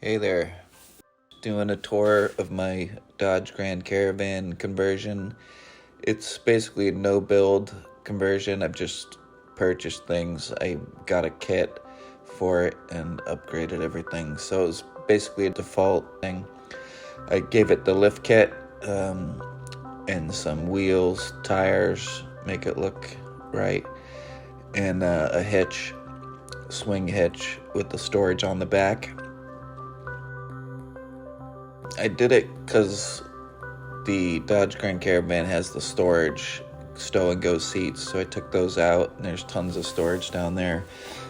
Hey there, doing a tour of my Dodge Grand Caravan conversion. It's basically a no-build conversion. I've just purchased things. I got a kit for it and upgraded everything. So it's basically a default thing. I gave it the lift kit and some wheels, tires, make it look right, and a hitch, swing hitch with the storage on the back. I did it because the Dodge Grand Caravan has the storage stow and go seats, so I took those out, and there's tons of storage down there.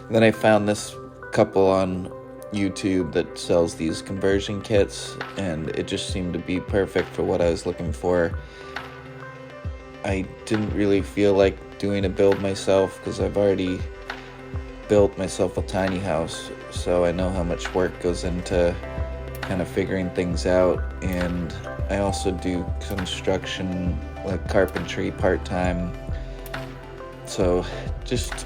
And then I found this couple on YouTube that sells these conversion kits, and it just seemed to be perfect for what I was looking for. I didn't really feel like doing a build myself because I've already built myself a tiny house, so I know how much work goes into kind of figuring things out. And I also do construction, like carpentry, part-time, so just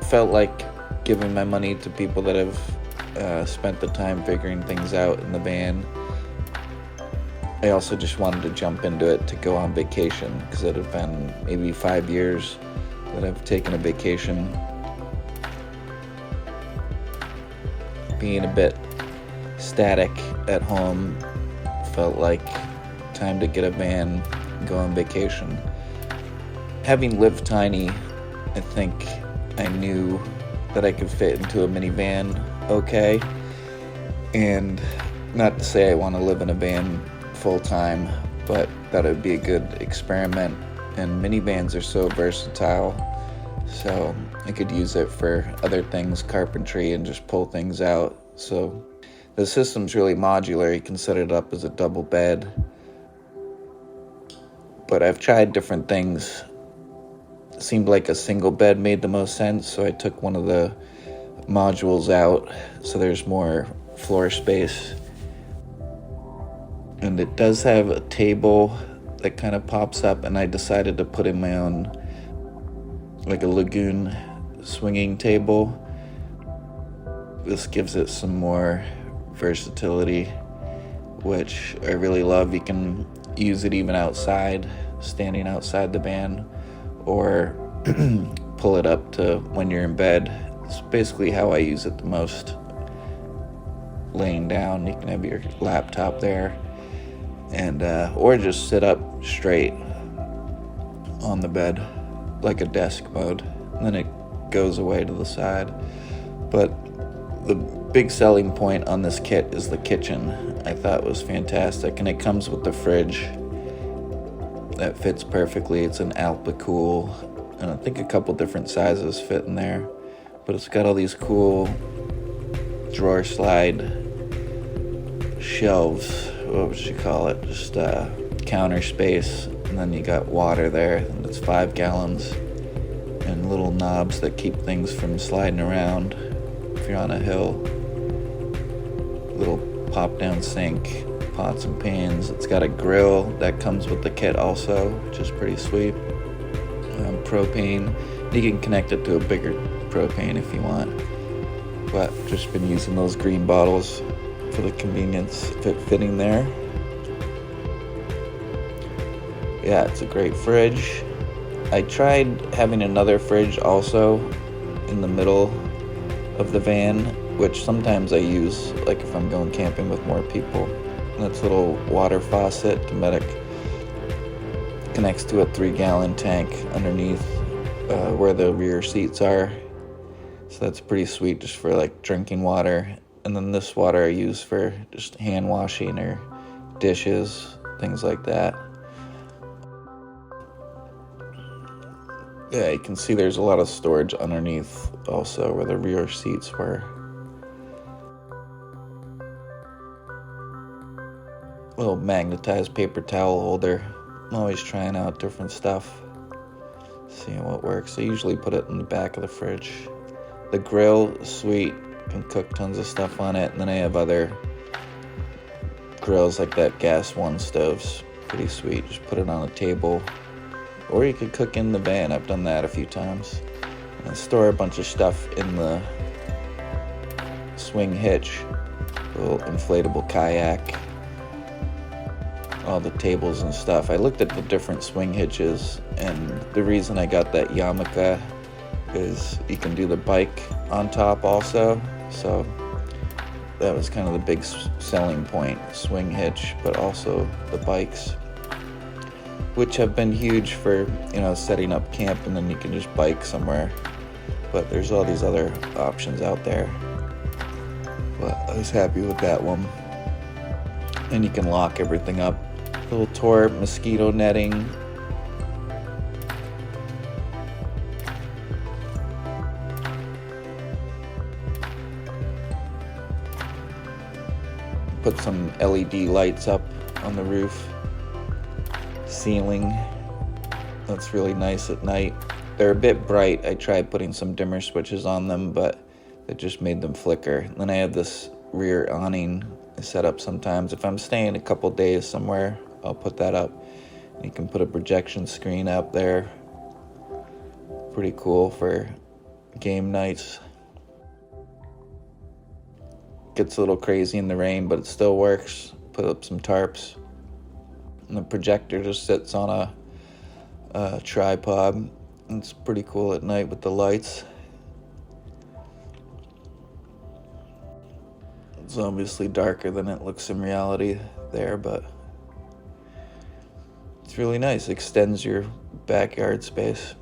felt like giving my money to people that have spent the time figuring things out in the van. I also just wanted to jump into it to go on vacation, because it had been maybe 5 years that I've taken a vacation. Being a bit static at home, felt like time to get a van and go on vacation. Having lived tiny, I think I knew that I could fit into a minivan okay, and not to say I want to live in a van full time, but that would be a good experiment. And minivans are so versatile, so I could use it for other things, carpentry, and just pull things out. So the system's really modular. You can set it up as a double bed. But I've tried different things. It seemed like a single bed made the most sense, so I took one of the modules out so there's more floor space. And it does have a table that kind of pops up, and I decided to put in my own, like a lagoon swinging table. This gives it some more versatility, which I really love. You can use it even outside, standing outside the van, or pull it up to when you're in bed. It's basically how I use it the most. Laying down, you can have your laptop there, and or just sit up straight on the bed like a desk mode, and then it goes away to the side. But the big selling point on this kit is the kitchen. I thought was fantastic, and it comes with the fridge that fits perfectly. It's an Alpacool, and I think a couple different sizes fit in there, but it's got all these cool drawer slide shelves, what would you call it, just counter space, and then you got water there, and it's 5 gallons, and little knobs that keep things from sliding around if you're on a hill. Little pop down sink, pots and pans. It's got a grill that comes with the kit also, which is pretty sweet. Propane, you can connect it to a bigger propane if you want, but just been using those green bottles for the convenience fitting there. Yeah, it's a great fridge. I tried having another fridge also in the middle of the van, which sometimes I use, like if I'm going camping with more people. And it's a little water faucet. Dometic connects to a 3-gallon tank underneath where the rear seats are. So that's pretty sweet, just for like drinking water. And then this water I use for just hand washing or dishes, things like that. Yeah, you can see there's a lot of storage underneath also where the rear seats were. Little magnetized paper towel holder. I'm always trying out different stuff, seeing what works. I usually put it in the back of the fridge. The grill is sweet. You can cook tons of stuff on it. And then I have other grills like that gas one stove's pretty sweet. Just put it on a table. Or you could cook in the van. I've done that a few times. And store a bunch of stuff in the swing hitch little inflatable kayak, all the tables and stuff. I looked at the different swing hitches, and the reason I got that Yamaha is you can do the bike on top also, so that was kind of the big selling point, swing hitch, but also the bikes, which have been huge for, you know, setting up camp, and then you can just bike somewhere. But there's all these other options out there. But I was happy with that one. And you can lock everything up. Little Tor mosquito netting. Put some LED lights up on the roof. Ceiling. That's really nice at night. They're a bit bright. I tried putting some dimmer switches on them, but it just made them flicker. And then I have this rear awning I set up sometimes. If I'm staying a couple days somewhere, I'll put that up. You can put a projection screen up there. Pretty cool for game nights. Gets a little crazy in the rain, but it still works. Put up some tarps. And the projector just sits on a tripod. It's pretty cool at night with the lights. It's obviously darker than it looks in reality there, but it's really nice. Extends your backyard space.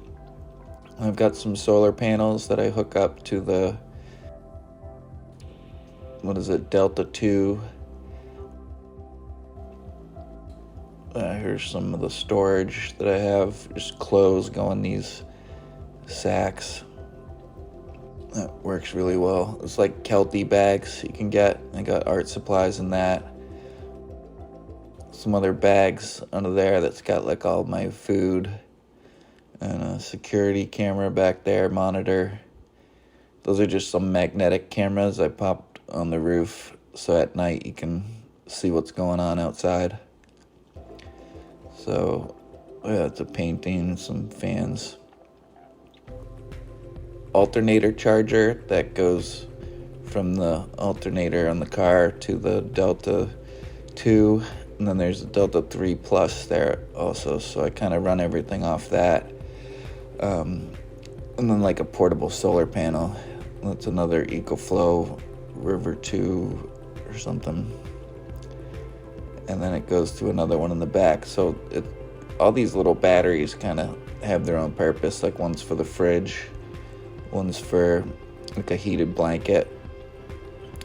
I've got some solar panels that I hook up to the, Delta 2. Here's some of the storage that I have. Just clothes go in these sacks. That works really well. It's like Kelty bags you can get. I got art supplies in that. Some other bags under there that's got like all my food. And a security camera back there, monitor. Those are just some magnetic cameras I popped on the roof, so at night you can see what's going on outside. So, yeah, it's a painting, some fans. Alternator charger that goes from the alternator on the car to the Delta 2. And then there's the Delta 3 Plus there also. So I kind of run everything off that. And then like a portable solar panel. That's another EcoFlow River 2 or something. And then it goes to another one in the back. So all these little batteries kind of have their own purpose. Like one's for the fridge, one's for like a heated blanket.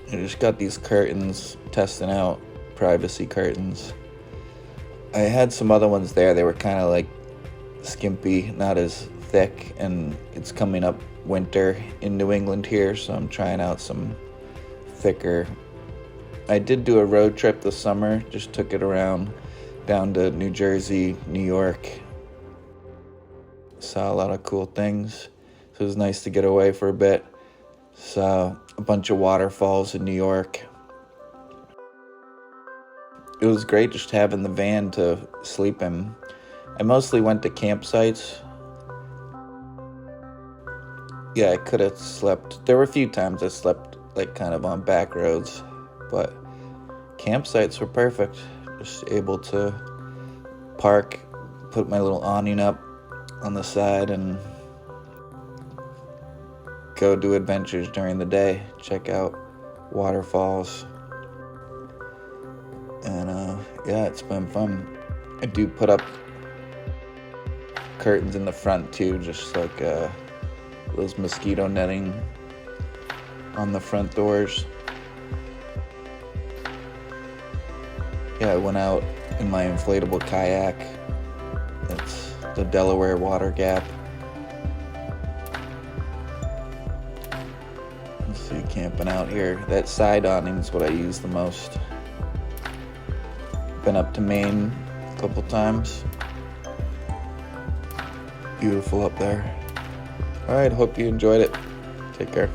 I just got these curtains, testing out privacy curtains. I had some other ones there. They were kind of like skimpy, not as thick, and it's coming up winter in New England here, so I'm trying out some thicker. I did do a road trip this summer, just took it around down to New Jersey, New York. Saw a lot of cool things, so it was nice to get away for a bit. Saw a bunch of waterfalls in New York. It was great just having the van to sleep in. I mostly went to campsites. Yeah, I could have slept. There were a few times I slept like kind of on back roads. But campsites were perfect. Just able to park, put my little awning up on the side, and go do adventures during the day. Check out waterfalls. And yeah, it's been fun. I do put up curtains in the front too, just like those mosquito netting on the front doors. Yeah, I went out in my inflatable kayak. It's the Delaware Water Gap. Let's see, camping out here. That side awning is what I use the most. Been up to Maine a couple times. Beautiful up there. All right, hope you enjoyed it. Take care.